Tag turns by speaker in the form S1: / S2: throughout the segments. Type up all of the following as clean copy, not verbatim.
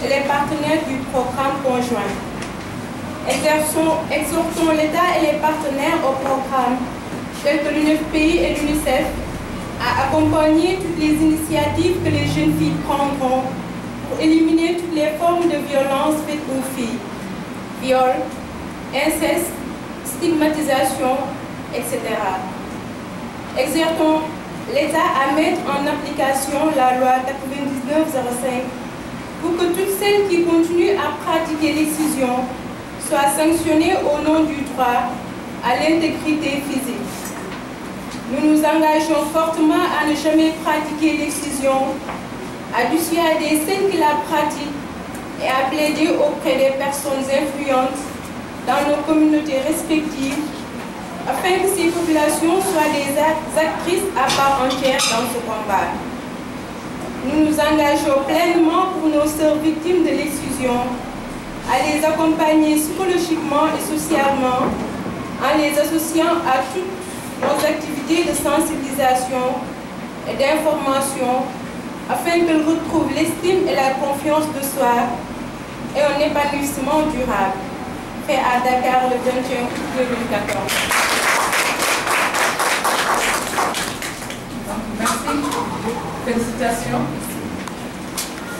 S1: et les partenaires du programme conjoint. Exhortons l'État et les partenaires au programme, tels que l'UNFPI et l'UNICEF, à accompagner toutes les initiatives que les jeunes filles prendront pour éliminer toutes les formes de violence faites aux filles, viol, inceste, stigmatisation, etc. Exhortons l'État à mettre en application la loi 9905 pour que toutes celles qui continuent à pratiquer l'excision soient sanctionnées au nom du droit à l'intégrité physique. Nous nous engageons fortement à ne jamais pratiquer l'excision, à dissuader celles qui la pratiquent et à plaider auprès des personnes influentes dans nos communautés respectives afin que ces populations soient des actrices à part entière dans ce combat. Nous nous engageons pleinement pour nos sœurs victimes de l'exclusion, à les accompagner psychologiquement et socialement en les associant à toutes nos activités de sensibilisation et d'information afin qu'elles retrouvent l'estime et la confiance de soi et un épanouissement durable. Fait à Dakar le 21 août 2014.
S2: Merci. Félicitations.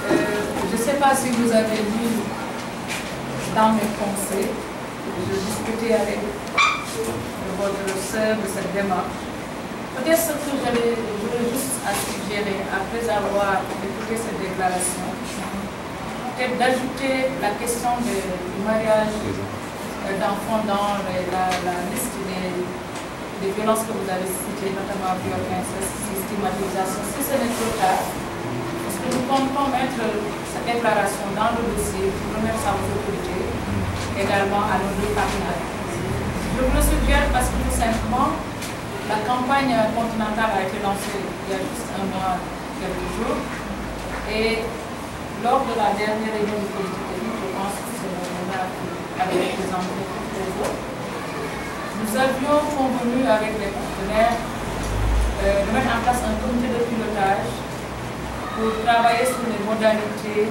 S2: Je ne sais pas si vous avez lu dans mes pensées, je discutais avec votre sœur de cette démarche. Peut-être ce que je voulais juste suggérer, après avoir écouté cette déclaration, peut-être d'ajouter la question du mariage d'enfants dans la liste des violences que vous avez citées, notamment violence, stigmatisation, si ce n'est trop tard. Parce que nous comptons mettre cette déclaration dans le dossier pour remettre ça aux autorités, également à nos deux partenaires. Je vous le suggère parce que tout simplement, la campagne continentale a été lancée il y a juste un mois, quelques jours, et lors de la dernière réunion du comité technique, je pense que c'est le moment avec les représentés tous les autres, nous avions convenu avec les partenaires de mettre en place un comité de pilotage pour travailler sur les modalités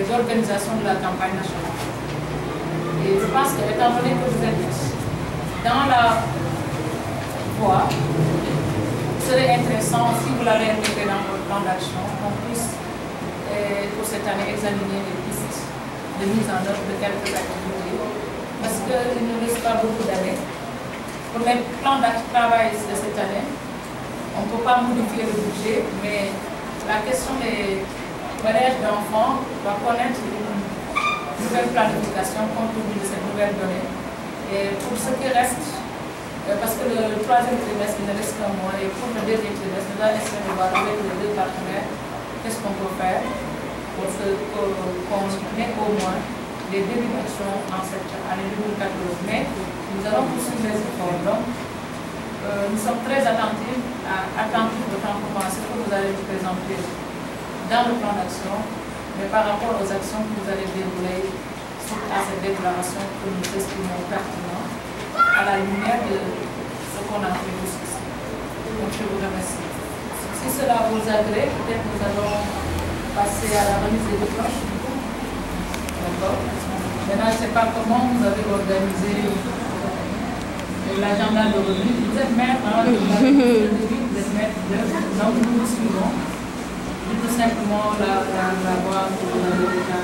S2: d'organisation de la campagne nationale. Et je pense que, étant donné que vous êtes dans la voie, il serait intéressant, si vous l'avez intégré dans votre plan d'action, qu'on puisse, pour cette année, examiner les pistes de mise en œuvre de quelques activités. Parce qu'il ne reste pas beaucoup d'années. Pour les plans de travail de cette année, on ne peut pas modifier le budget, mais la question des mariages d'enfants doit connaître une nouvelle planification compte tenu de cette nouvelle donnée. Et pour ce qui reste, parce que le troisième trimestre il ne reste qu'un mois, et pour le dernier trimestre, nous allons essayer de voir avec les deux partenaires qu'est-ce qu'on peut faire pour qu'on ait au moins des débuts d'action en cette année 2014. Mais nous allons poursuivre les efforts. Donc, nous sommes très attentifs autant pour moi, ce que vous allez nous présenter dans le plan d'action, mais par rapport aux actions que vous allez dérouler suite à cette déclaration que nous estimons pertinente à la lumière de ce qu'on a fait jusqu'ici. Donc je vous remercie. Si cela vous agrée, peut-être nous allons passer à la remise des diplômes. D'accord. Maintenant, je ne sais pas comment vous avez organisé l'agenda de remise. Vous êtes maître, hein, vous êtes maître donc nous vous suivons. Tout simplement la voie que vous avez déjà